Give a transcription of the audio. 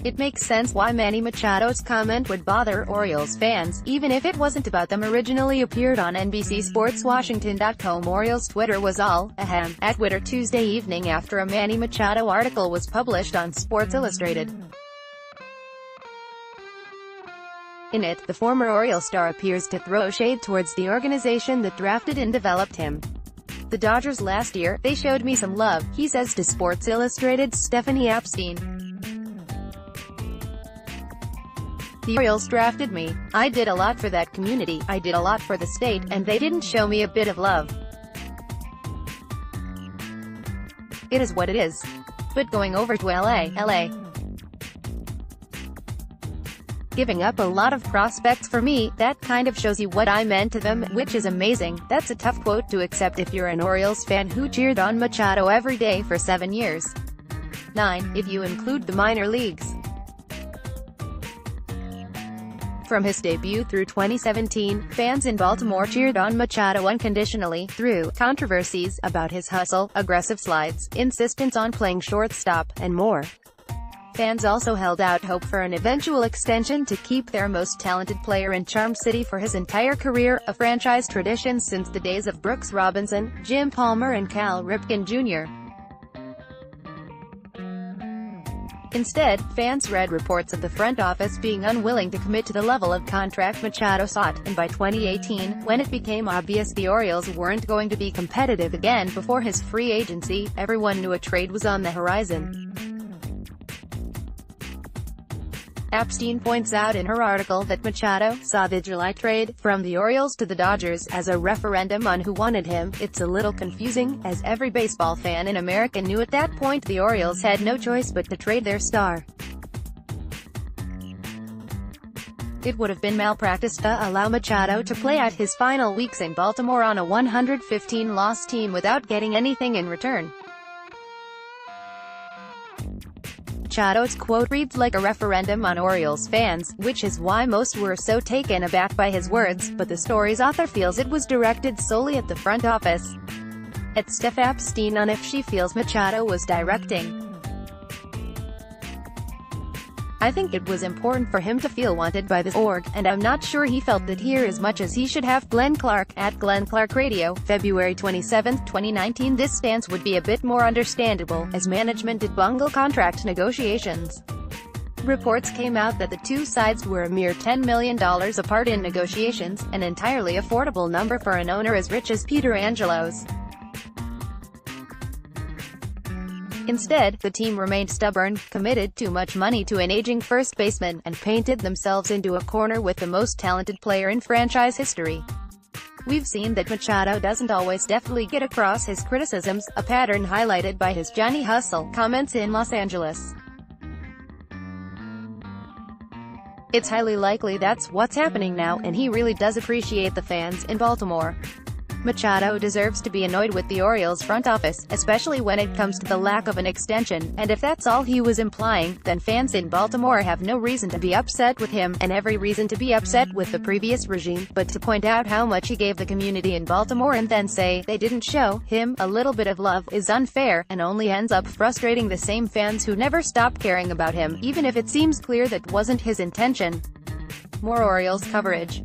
It makes sense why Manny Machado's comment would bother Orioles fans, even if it wasn't about them. Originally appeared on NBC Sports Washington.com. Orioles Twitter was all ahem at Twitter Tuesday evening after a Manny Machado article was published on Sports Illustrated. In it, the former Orioles star appears to throw shade towards the organization that drafted and developed him. The Dodgers last year, they showed me some love, he says to Sports Illustrated's Stephanie Epstein. The Orioles drafted me. I did a lot for that community, I did a lot for the state, and they didn't show me a bit of love. It is what it is. But going over to LA. Giving up a lot of prospects for me, that kind of shows you what I meant to them, which is amazing. That's a tough quote to accept if you're an Orioles fan who cheered on Machado every day for 7 years. 9, if you include the minor leagues. From his debut through 2017, fans in Baltimore cheered on Machado unconditionally, through controversies about his hustle, aggressive slides, insistence on playing shortstop, and more. Fans also held out hope for an eventual extension to keep their most talented player in Charm City for his entire career, a franchise tradition since the days of Brooks Robinson, Jim Palmer and Cal Ripken Jr. Instead, fans read reports of the front office being unwilling to commit to the level of contract Machado sought, and by 2018, when it became obvious the Orioles weren't going to be competitive again before his free agency, everyone knew a trade was on the horizon. Epstein points out in her article that Machado saw the July trade from the Orioles to the Dodgers as a referendum on who wanted him. It's a little confusing, as every baseball fan in America knew at that point the Orioles had no choice but to trade their star. It would have been malpractice to allow Machado to play out his final weeks in Baltimore on a 115-loss team without getting anything in return. Machado's quote reads like a referendum on Orioles fans, which is why most were so taken aback by his words, but the story's author feels it was directed solely at the front office. At Steph Epstein on if she feels Machado was directing. I think it was important for him to feel wanted by this org, and I'm not sure he felt that here as much as he should have. Glenn Clark, at Glenn Clark Radio, February 27, 2019. This stance would be a bit more understandable, as management did bungle contract negotiations. Reports came out that the two sides were a mere $10 million apart in negotiations, an entirely affordable number for an owner as rich as Peter Angelos. Instead, the team remained stubborn, committed too much money to an aging first baseman, and painted themselves into a corner with the most talented player in franchise history. We've seen that Machado doesn't always deftly get across his criticisms, a pattern highlighted by his Johnny Hustle comments in Los Angeles. It's highly likely that's what's happening now, and he really does appreciate the fans in Baltimore. Machado deserves to be annoyed with the Orioles front office, especially when it comes to the lack of an extension, and if that's all he was implying, then fans in Baltimore have no reason to be upset with him, and every reason to be upset with the previous regime, but to point out how much he gave the community in Baltimore and then say they didn't show him a little bit of love is unfair, and only ends up frustrating the same fans who never stop caring about him, even if it seems clear that wasn't his intention. More Orioles coverage.